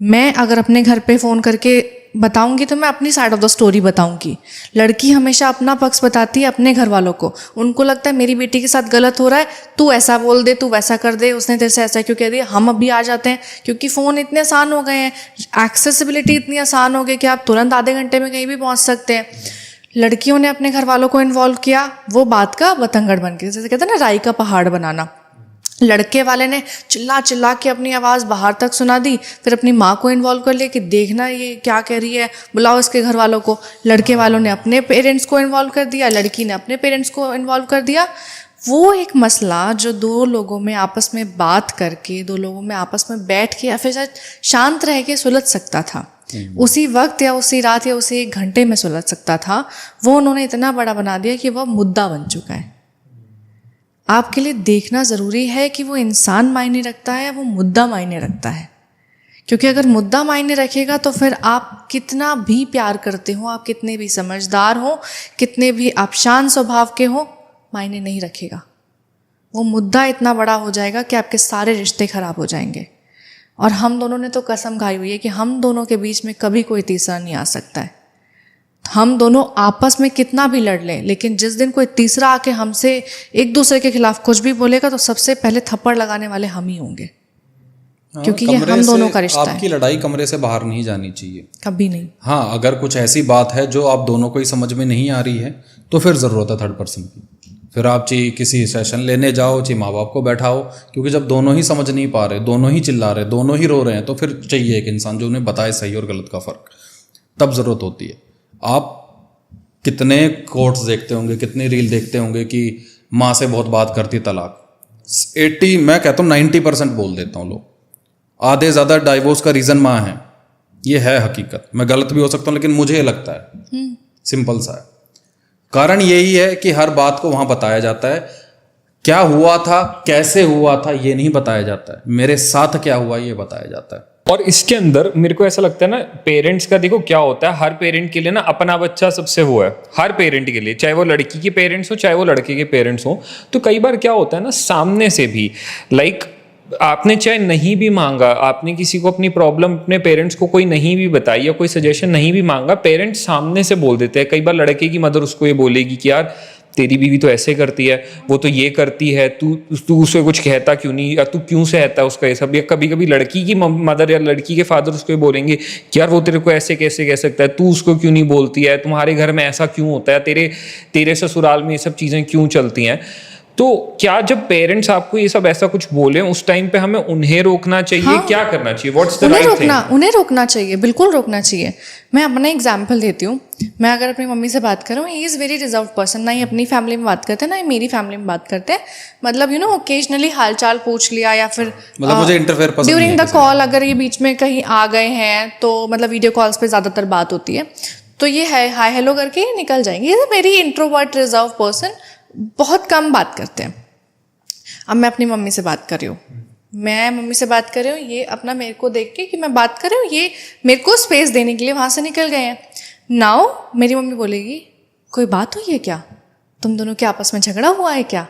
मैं अगर अपने घर पे फ़ोन करके बताऊंगी तो मैं अपनी साइड ऑफ द स्टोरी बताऊंगी। लड़की हमेशा अपना पक्ष बताती है अपने घर वालों को। उनको लगता है मेरी बेटी के साथ गलत हो रहा है, तू ऐसा बोल दे, तू वैसा कर दे, उसने तेरे से ऐसा क्यों कह दिया। हम अभी आ जाते हैं क्योंकि फ़ोन इतने आसान हो गए हैं, एक्सेसिबिलिटी इतनी आसान हो गई कि आप तुरंत आधे घंटे में कहीं भी पहुँच सकते हैं। लड़कियों ने अपने घर वालों को इन्वॉल्व किया, वो बात का बतंगड़ बन के, जैसे कहते हैं ना राई का पहाड़ बनाना। लड़के वाले ने चिल्ला चिल्ला के अपनी आवाज़ बाहर तक सुना दी, फिर अपनी माँ को इन्वॉल्व कर लिया कि देखना ये क्या कह रही है, बुलाओ इसके घर वालों को। लड़के वालों ने अपने पेरेंट्स को इन्वॉल्व कर दिया, लड़की ने अपने पेरेंट्स को इन्वॉल्व कर दिया। वो एक मसला जो दो लोगों में आपस में बात करके, दो लोगों में आपस में बैठ के या फिर शायद शांत रह के सुलझ सकता था, उसी वक्त या उसी रात या उसी 1 घंटे में सुलझ सकता था, वो उन्होंने इतना बड़ा बना दिया कि वह मुद्दा बन चुका है। आपके लिए देखना ज़रूरी है कि वो इंसान मायने रखता है या वो मुद्दा मायने रखता है। क्योंकि अगर मुद्दा मायने रखेगा तो फिर आप कितना भी प्यार करते हो, आप कितने भी समझदार हो, कितने भी आप शांत स्वभाव के हो, मायने नहीं रखेगा। वो मुद्दा इतना बड़ा हो जाएगा कि आपके सारे रिश्ते खराब हो जाएंगे। और हम दोनों ने तो कसम खाई हुई है कि हम दोनों के बीच में कभी कोई तीसरा नहीं आ सकता है। हम दोनों आपस में कितना भी लड़ लें, लेकिन जिस दिन कोई तीसरा आके हमसे एक दूसरे के खिलाफ कुछ भी बोलेगा तो सबसे पहले थप्पड़ लगाने वाले हम ही होंगे। क्योंकि ये हम दोनों का रिश्ता है। आपकी लड़ाई कमरे से बाहर नहीं जानी चाहिए, कभी नहीं। हाँ, अगर कुछ ऐसी बात है जो आप दोनों को ही समझ में नहीं आ रही है तो फिर ज़रूरत है थर्ड पर्सन की। फिर आप चाहिए किसी सेशन लेने जाओ, चाहिए माँ बाप को बैठाओ, क्योंकि जब दोनों ही समझ नहीं पा रहे, दोनों ही चिल्ला रहे, दोनों ही रो रहे हैं, तो फिर चाहिए एक इंसान जो उन्हें बताए सही और गलत का फ़र्क। तब ज़रूरत होती है। आप कितने कोट्स देखते होंगे, कितनी रील देखते होंगे कि माँ से बहुत बात करती तलाक। 80, मैं कहता हूँ 90% बोल देता हूँ लोग। आधे ज़्यादा डाइवोर्स का रीज़न माँ है, ये है हकीकत। मैं गलत भी हो सकता हूँ लेकिन मुझे ये लगता है, सिंपल सा है। कारण यही है कि हर बात को वहाँ बताया जाता है, क्या हुआ था, कैसे हुआ था, ये नहीं बताया जाता है। मेरे साथ क्या हुआ ये बताया जाता है। और इसके अंदर मेरे को ऐसा लगता है ना, पेरेंट्स का देखो क्या होता है, हर पेरेंट के लिए ना अपना बच्चा सबसे वो है। हर पेरेंट के लिए, चाहे वो लड़की के पेरेंट्स हो चाहे वो लड़के के पेरेंट्स हो, तो कई बार क्या होता है ना, सामने से भी आपने चाहे नहीं भी मांगा, आपने किसी को अपनी प्रॉब्लम अपने पेरेंट्स को कोई नहीं भी बताई या कोई सजेशन नहीं भी मांगा, पेरेंट्स सामने से बोल देते हैं। कई बार लड़के की मदर उसको ये बोलेगी कि यार तेरी बीवी तो ऐसे करती है, वो तो ये करती है, तू उसे कुछ कहता क्यों नहीं, या तू क्यों सहता है उसका ये सब। या कभी कभी लड़की की मदर या लड़की के फादर उसको बोलेंगे कि यार वो तेरे को ऐसे कैसे कह सकता है, तू उसको क्यों नहीं बोलती है, तुम्हारे घर में ऐसा क्यों होता है, तेरे ससुराल में ये सब चीज़ें क्यों चलती हैं। तो क्या जब पेरेंट्स आपको ये सब ऐसा कुछ बोले उस टाइम पे हमें उन्हें रोकना चाहिए? हाँ, क्या करना चाहिए? What's the right thing? उन्हें रोकना चाहिए, बिल्कुल रोकना चाहिए। मैं अपना एग्जांपल देती हूँ। मैं अगर अपनी मम्मी से बात करूँ, he is very reserve person, ना ही अपनी फैमिली में बात करते हैं ना ही मेरी फैमिली में बात करते हैं। मतलब ओकेजनली हालचाल पूछ लिया, या फिर मतलब मुझे इंटरफेयर पसंद ड्यूरिंग द कॉल अगर ये बीच में कहीं आ गए हैं तो मतलब वीडियो कॉल्स पे ज़्यादातर बात होती है, तो ये है हाय हेलो करके निकल जाएंगे। Is a very introvert reserve person, बहुत कम बात करते हैं। अब मैं अपनी मम्मी से बात कर रही हूँ, ये अपना मेरे को देख के कि मैं बात कर रही हूँ, ये मेरे को स्पेस देने के लिए वहाँ से निकल गए हैं। नाउ मेरी मम्मी बोलेगी कोई बात हुई है क्या, तुम दोनों के आपस में झगड़ा हुआ है क्या,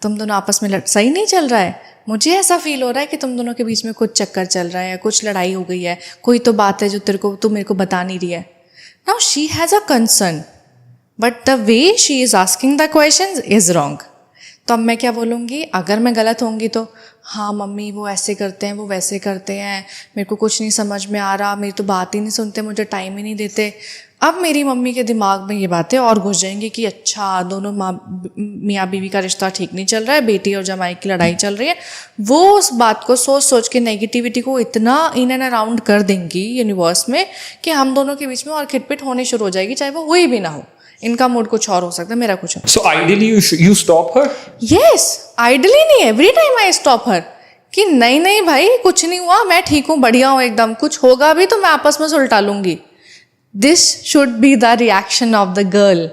तुम दोनों आपस में सही नहीं चल रहा है, मुझे ऐसा फील हो रहा है कि तुम दोनों के बीच में कुछ चक्कर चल रहा है, कुछ लड़ाई हो गई है, कोई तो बात है जो तू मेरे को बता नहीं रही है। Now she has a concern, but the way she is asking the questions is wrong. तो अब मैं क्या बोलूँगी, अगर मैं गलत होंगी तो हाँ मम्मी वो ऐसे करते हैं, वो वैसे करते हैं, मेरे को कुछ नहीं समझ में आ रहा, मेरी तो बात ही नहीं सुनते, मुझे टाइम ही नहीं देते। अब मेरी मम्मी के दिमाग में ये बातें और घुस जाएंगी कि अच्छा दोनों मियाँ बीवी का रिश्ता ठीक नहीं चल रहा है, बेटी और जमाई की लड़ाई चल रही है। वो उस बात को सोच सोच के नेगेटिविटी को इतना इन एंड अराउंड कर देंगी यूनिवर्स में कि हम दोनों के बीच में और खिटपिट होने शुरू हो जाएगी, चाहे वो हुई भी ना हो। इनका मूड कुछ और हो सकता है, मेरा कुछ और। So ideally you stop her? Yes, ideally नहीं, every time I stop her कि नहीं भाई कुछ नहीं हुआ, मैं ठीक हूँ, बढ़िया हूँ एकदम, कुछ होगा भी तो मैं आपस में सुलटा लूंगी। This should be the reaction of the girl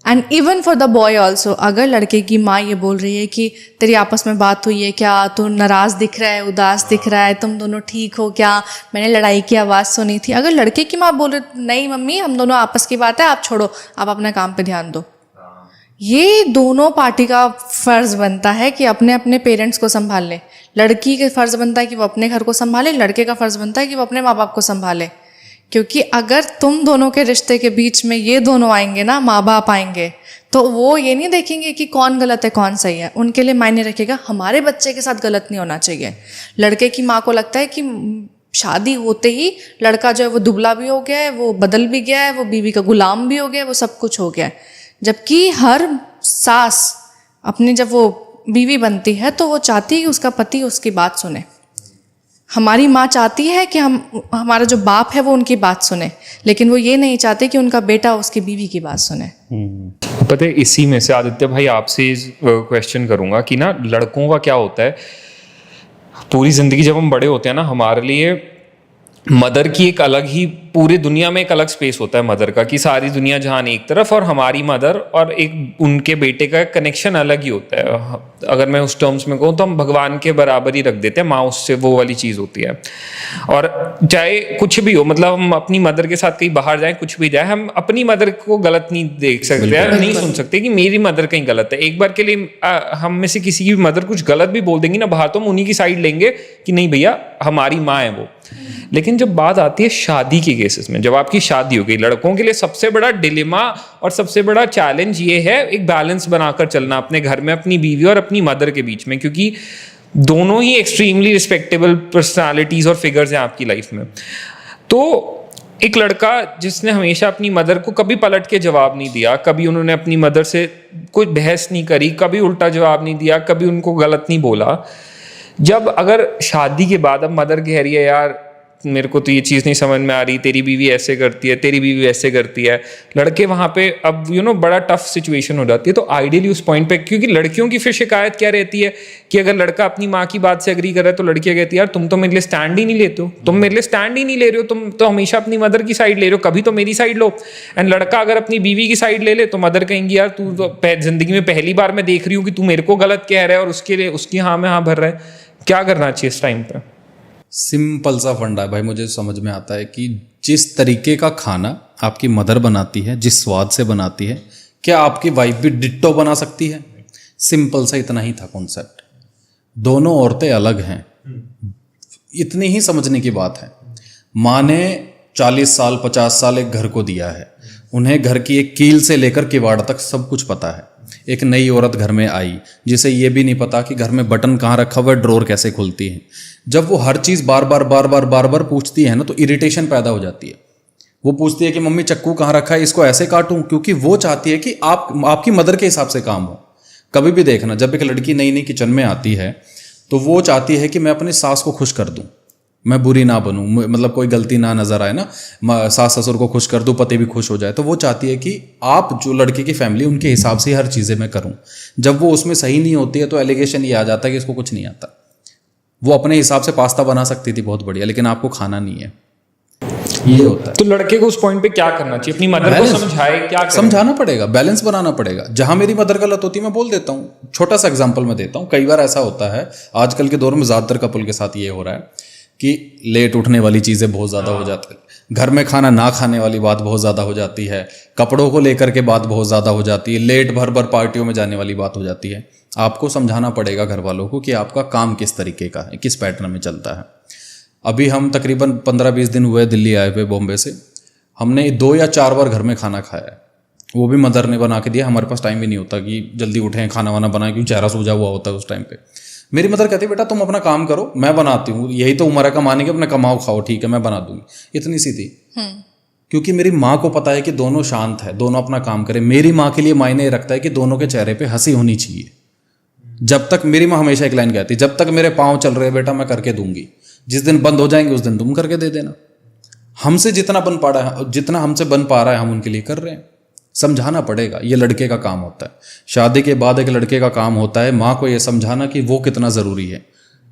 and even for the boy also। अगर लड़के की माँ ये बोल रही है कि तेरी आपस में बात हुई है क्या, तू नाराज दिख रहा है, उदास दिख रहा है, तुम दोनों ठीक हो क्या, मैंने लड़ाई की आवाज़ सुनी थी। अगर लड़के की माँ बोल रही नहीं मम्मी हम दोनों आपस की बात है, आप छोड़ो, आप अपने काम पे ध्यान दो, ये दोनों पार्टी का फर्ज बनता है कि अपने अपने पेरेंट्स को संभाल ले। लड़की का फर्ज बनता है कि वो अपने घर को संभाले, लड़के का फर्ज बनता है कि वो अपने माँ बाप को संभाले। क्योंकि अगर तुम दोनों के रिश्ते के बीच में ये दोनों आएंगे ना, माँ बाप आएंगे, तो वो ये नहीं देखेंगे कि कौन गलत है कौन सही है। उनके लिए मायने रखेगा हमारे बच्चे के साथ गलत नहीं होना चाहिए। लड़के की माँ को लगता है कि शादी होते ही लड़का जो है वो दुबला भी हो गया है, वो बदल भी गया है, वो बीवी का गुलाम भी हो गया है, वो सब कुछ हो गया है। जबकि हर सास अपनी जब वो बीवी बनती है तो वो चाहती है कि उसका पति उसकी बात सुने। हमारी माँ चाहती है कि हमारा जो बाप है वो उनकी बात सुने, लेकिन वो ये नहीं चाहते कि उनका बेटा उसकी बीवी की बात सुने। पता है, इसी में से आदित्य भाई आपसे क्वेश्चन करूंगा कि ना लड़कों का क्या होता है, पूरी जिंदगी जब हम बड़े होते हैं ना, हमारे लिए मदर की एक अलग ही, पूरी दुनिया में एक अलग स्पेस होता है मदर का, कि सारी दुनिया जहान एक तरफ और हमारी मदर और एक उनके बेटे का कनेक्शन अलग ही होता है। अगर मैं उस टर्म्स में कहूँ तो हम भगवान के बराबर ही रख देते हैं, माँ उससे वो वाली चीज़ होती है। और चाहे कुछ भी हो, मतलब हम अपनी मदर के साथ कहीं बाहर जाएं, कुछ भी जाए, हम अपनी मदर को गलत नहीं देख सकते हैं, नहीं सुन सकते कि मेरी मदर कहीं गलत है। एक बार के लिए हम में से किसी की मदर कुछ गलत भी बोल देंगी ना बाहर, तो हम उन्हीं की साइड लेंगे कि नहीं भैया हमारी माँ है वो। लेकिन जब बात आती है शादी के केसेस में, जब आपकी शादी हो गई, लड़कों के लिए सबसे बड़ा डिलेमा और सबसे बड़ा चैलेंज ये है एक बैलेंस बनाकर चलना अपने घर में अपनी बीवी और अपनी मदर के बीच में, क्योंकि दोनों ही एक्सट्रीमली रिस्पेक्टेबल पर्सनालिटीज और फिगर्स हैं आपकी लाइफ में। तो एक लड़का जिसने हमेशा अपनी मदर को कभी पलट के जवाब नहीं दिया, कभी उन्होंने अपनी मदर से कोई बहस नहीं करी, कभी उल्टा जवाब नहीं दिया, कभी उनको गलत नहीं बोला, जब अगर शादी के बाद अब मदर कह रही है यार मेरे को तो ये चीज़ नहीं समझ में आ रही, तेरी बीवी ऐसे करती है, तेरी बीवी ऐसे करती है, लड़के वहाँ पे अब बड़ा टफ सिचुएशन हो जाती है। तो आइडियली उस पॉइंट पे, क्योंकि लड़कियों की फिर शिकायत क्या रहती है कि अगर लड़का अपनी माँ की बात से एग्री कर रहा है तो लड़कियाँ कहती है यार तुम तो मेरे लिए स्टैंड ही नहीं लेते हो, तुम मेरे लिए स्टैंड ही नहीं ले रहे हो, तुम तो हमेशा अपनी मदर की साइड ले रहे हो, कभी तो मेरी साइड लो। एंड लड़का अगर अपनी बीवी की साइड ले ले तो मदर कहेंगी यार तू तो जिंदगी में पहली बार मैं देख रही हूँ कि तू मेरे को गलत कह रहा है और उसके लिए उसकी हाँ में हाँ भर रहा है। क्या करना चाहिए इस टाइम पे? सिंपल सा फंडा है भाई, मुझे समझ में आता है कि जिस तरीके का खाना आपकी मदर बनाती है, जिस स्वाद से बनाती है, क्या आपकी वाइफ भी डिट्टो बना सकती है? सिंपल सा इतना ही था कॉन्सेप्ट। दोनों औरतें अलग हैं, इतनी ही समझने की बात है। माँ ने 40 साल 50 साल एक घर को दिया है, उन्हें घर की एक कील से लेकर किवाड़ तक सब कुछ पता है। एक नई औरत घर में आई जिसे ये भी नहीं पता कि घर में बटन कहाँ रखा हुआ है, ड्रॉर कैसे खुलती है। जब वो हर चीज़ बार बार पूछती है ना, तो इरिटेशन पैदा हो जाती है। वो पूछती है कि मम्मी चक्कू कहाँ रखा है, इसको ऐसे काटूं, क्योंकि वो चाहती है कि आपकी मदर के हिसाब से काम हो। कभी भी देखना, जब एक लड़की नई नई किचन में आती है तो वो चाहती है कि मैं अपनी सास को खुश कर दूं, मैं बुरी ना बनूं, मतलब कोई गलती ना नजर आए ना, सास ससुर को खुश कर दूं, पति भी खुश हो जाए। तो वो चाहती है कि आप जो लड़के की फैमिली उनके हिसाब से हर चीज़ें मैं करूं। जब वो उसमें सही नहीं होती है तो एलिगेशन ये आ जाता है कि इसको कुछ नहीं आता। वो अपने हिसाब से पास्ता बना सकती थी बहुत बढ़िया, लेकिन आपको खाना नहीं है, ये होता है। तो लड़के को उस पॉइंट पे क्या करना चाहिए? अपनी मदर को समझाए, क्या करें? समझाना पड़ेगा, बैलेंस बनाना पड़ेगा। जहां मेरी मदर गलत होती है मैं बोल देता हूँ। छोटा सा एग्जांपल मैं देता हूँ। कई बार ऐसा होता है, आजकल के दौर में ज़्यादातर कपल के साथ ये हो रहा है कि लेट उठने वाली चीज़ें बहुत ज़्यादा हो जाती है, घर में खाना ना खाने वाली बात बहुत ज़्यादा हो जाती है, कपड़ों को लेकर के बात बहुत ज़्यादा हो जाती है, लेट भर पार्टियों में जाने वाली बात हो जाती है। आपको समझाना पड़ेगा घर वालों को कि आपका काम किस तरीके का है, किस पैटर्न में चलता है। अभी हम तकरीबन 15-20 दिन हुए दिल्ली आए हुए बॉम्बे से, हमने 2 या 4 बार घर में खाना खाया है, वो भी मदर ने बना के दिया। हमारे पास टाइम भी नहीं होता कि जल्दी उठें खाना वाना बनाएं, क्योंकि चेहरा सूजा हुआ होता है उस टाइम पे। मेरी मदर कहती है बेटा तुम अपना काम करो, मैं बनाती हूँ, यही तो उम्र है कमाने की, अपना कमाओ खाओ, ठीक है मैं बना दूंगी। इतनी सी थी, क्योंकि मेरी माँ को पता है कि दोनों शांत है, दोनों अपना काम करें। मेरी माँ के लिए मायने रखता है कि दोनों के चेहरे पे हंसी होनी चाहिए। जब तक, मेरी माँ हमेशा एक लाइन कहती, जब तक मेरे पाँव चल रहे बेटा मैं करके दूंगी, जिस दिन बंद हो जाएंगे उस दिन तुम करके दे देना। हमसे जितना बन पा रहा है, जितना हमसे बन पा रहा है हम उनके लिए कर रहे हैं। समझाना पड़ेगा, ये लड़के का काम होता है। शादी के बाद एक लड़के का काम होता है माँ को ये समझाना कि वो कितना ज़रूरी है,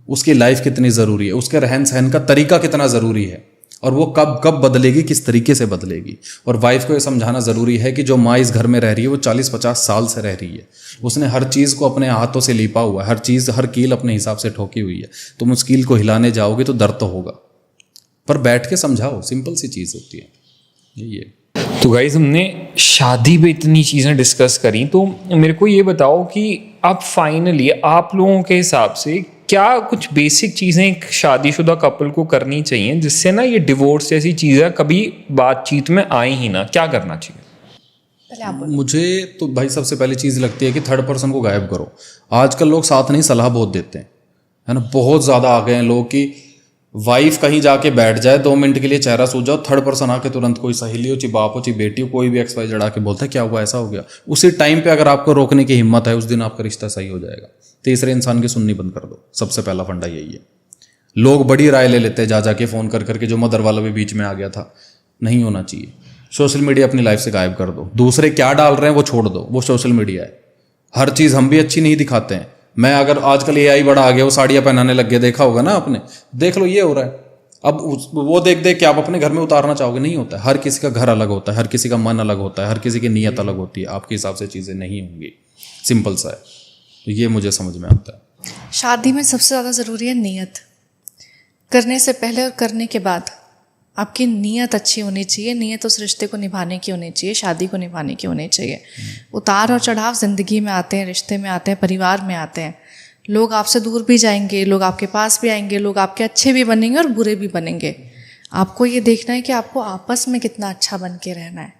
उसकी लाइफ कितनी ज़रूरी है, उसके रहन सहन का तरीका कितना ज़रूरी है, और वो कब कब बदलेगी, किस तरीके से बदलेगी। और वाइफ को ये समझाना ज़रूरी है कि जो माँ इस घर में रह रही है वो 40-50 साल से रह रही है, उसने हर चीज़ को अपने हाथों से लीपा हुआ है, हर चीज़, हर कील अपने हिसाब से ठोकी हुई है। तुम उस कील को हिलाने जाओगे तो दर्द तो होगा, पर बैठ के समझाओ, सिंपल सी चीज़ होती है। यही है। तो गाइस हमने शादी पे इतनी चीज़ें डिस्कस करी, तो मेरे को ये बताओ कि अब फाइनली आप लोगों के हिसाब से क्या कुछ बेसिक चीज़ें एक शादीशुदा कपल को करनी चाहिए जिससे ना ये डिवोर्स जैसी चीज़ें कभी बातचीत में आए ही ना, क्या करना चाहिए? पहले आप बोलो। मुझे तो भाई सबसे पहली चीज़ लगती है कि थर्ड पर्सन को गायब करो। आजकल लोग साथ नहीं सलाह बहुत देते हैं, है ना। बहुत ज़्यादा आ गए हैं लोग कि वाइफ कहीं जाके बैठ जाए 2 मिनट के लिए, चेहरा सूझ जाओ, थर्ड पर्सन आके तुरंत कोई सहेली हो, चाहे बाप हो, चाहे बेटी हो, कोई भी XY जड़ा के बोलता है क्या हुआ, ऐसा हो गया। उसी टाइम पे अगर आपको रोकने की हिम्मत है, उस दिन आपका रिश्ता सही हो जाएगा। तीसरे इंसान की सुननी बंद कर दो, सबसे पहला फंडा यही है। लोग बड़ी राय ले लेते हैं जा जाके फ़ोन कर करके, जो मदर वाला भी बीच में आ गया था, नहीं होना चाहिए। सोशल मीडिया अपनी लाइफ से गायब कर दो। दूसरे क्या डाल रहे हैं वो छोड़ दो, वो सोशल मीडिया है। हर चीज़ हम भी अच्छी नहीं दिखाते हैं। मैं अगर आजकल AI बड़ा आ गया, वो साड़ियाँ पहनाने लग गया, देखा होगा ना आपने, देख लो ये हो रहा है। अब वो देख देख के आप अपने घर में उतारना चाहोगे, नहीं होता है। हर किसी का घर अलग होता है, हर किसी का मन अलग होता है, हर किसी की नीयत अलग होती है। आपके हिसाब से चीज़ें नहीं होंगी, सिंपल सा है। तो ये मुझे समझ में आता है। शादी में सबसे ज़्यादा ज़रूरी है नीयत। करने से पहले और करने के बाद आपकी नीयत अच्छी होनी चाहिए। नीयत उस रिश्ते को निभाने की होनी चाहिए, शादी को निभाने की होनी चाहिए। उतार और चढ़ाव ज़िंदगी में आते हैं, रिश्ते में आते हैं, परिवार में आते हैं। लोग आपसे दूर भी जाएंगे, लोग आपके पास भी आएंगे, लोग आपके अच्छे भी बनेंगे और बुरे भी बनेंगे। आपको ये देखना है कि आपको आपस में कितना अच्छा बन के रहना है।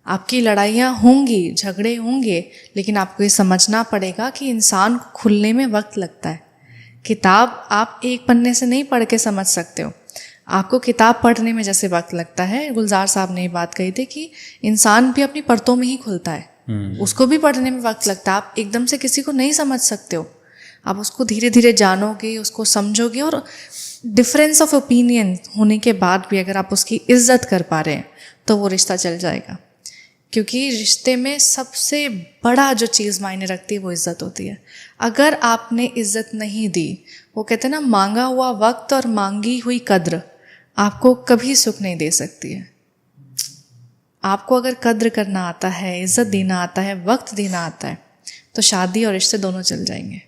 आपकी लड़ाइयाँ होंगी, झगड़े होंगे, लेकिन आपको ये समझना पड़ेगा कि इंसान को खुलने में वक्त लगता है। किताब आप एक पन्ने से नहीं पढ़ के समझ सकते हो। आपको किताब पढ़ने में जैसे वक्त लगता है, गुलजार साहब ने ये बात कही थी कि इंसान भी अपनी परतों में ही खुलता है, उसको भी पढ़ने में वक्त लगता है। आप एकदम से किसी को नहीं समझ सकते हो, आप उसको धीरे धीरे जानोगे, उसको समझोगे, और डिफरेंस ऑफ ओपिनियन होने के बाद भी अगर आप उसकी इज्जत कर पा रहे हैं तो वो रिश्ता चल जाएगा। क्योंकि रिश्ते में सबसे बड़ा जो चीज़ मायने रखती है वो इज़्ज़त होती है। अगर आपने इज़्ज़त नहीं दी, वो कहते हैं ना, मांगा हुआ वक्त और मांगी हुई कद्र आपको कभी सुख नहीं दे सकती है। आपको अगर कद्र करना आता है, इज़्ज़त देना आता है, वक्त देना आता है, तो शादी और रिश्ते दोनों चल जाएंगे।